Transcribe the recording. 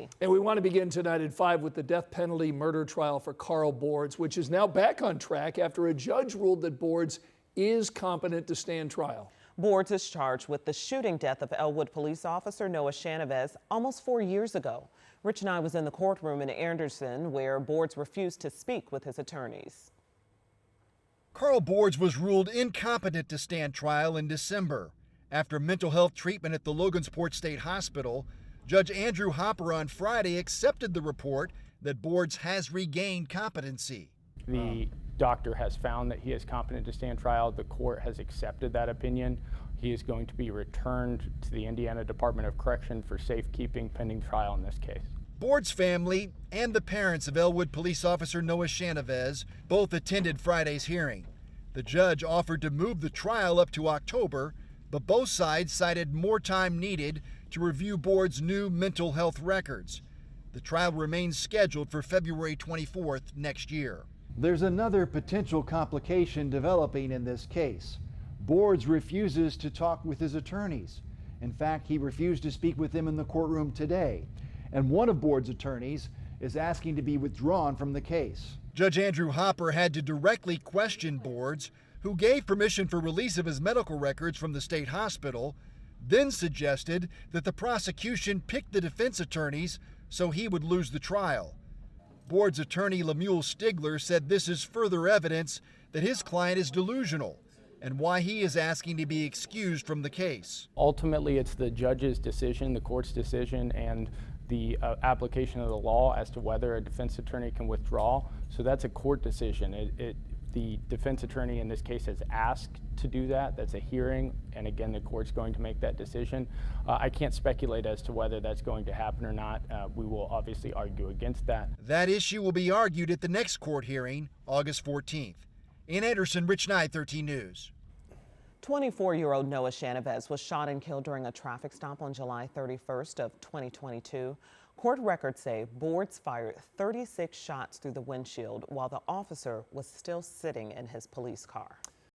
County. And we want to begin tonight at 5 with the death penalty murder trial for Carl Boards, which is now back on track after a judge ruled that Boards is competent to stand trial. Boards is charged with the shooting death of Elwood Police Officer Noah Shahnavaz almost 4 years ago. Rich Nye was in the courtroom in Anderson where Boards refused to speak with his attorneys. Carl Boards was ruled incompetent to stand trial in December. After mental health treatment at the Logansport State Hospital, Judge Andrew Hopper on Friday accepted the report that Boards has regained competency. The doctor has found that he is competent to stand trial. The court has accepted that opinion. He is going to be returned to the Indiana Department of Correction for safekeeping pending trial in this case. Boards' family and the parents of Elwood Police Officer Noah Shahnavaz both attended Friday's hearing. The judge offered to move the trial up to October, but both sides cited more time needed to review Boards' new mental health records. The trial remains scheduled for February 24th next year. There's another potential complication developing in this case. Boards refuses to talk with his attorneys. In fact, he refused to speak with them in the courtroom today. And one of Boards' attorneys is asking to be withdrawn from the case. Judge Andrew Hopper had to directly question Boards, who gave permission for release of his medical records from the state hospital, then suggested that the prosecution pick the defense attorneys so he would lose the trial. Boards attorney Lemuel Stigler said this is further evidence that his client is delusional and why he is asking to be excused from the case. Ultimately, it's the judge's decision, the court's decision, and the application of the law as to whether a defense attorney can withdraw. So that's a court decision. The defense attorney in this case has asked to do that. That's a hearing, and again, the court's going to make that decision. I can't speculate as to whether that's going to happen or not. We will obviously argue against that. That issue will be argued at the next court hearing, August 14th. In Anderson, Rich Nye, 13 News. 24-year-old Noah Shahnavaz was shot and killed during a traffic stop on July 31st of 2022. Court records say Boards fired 36 shots through the windshield while the officer was still sitting in his police car.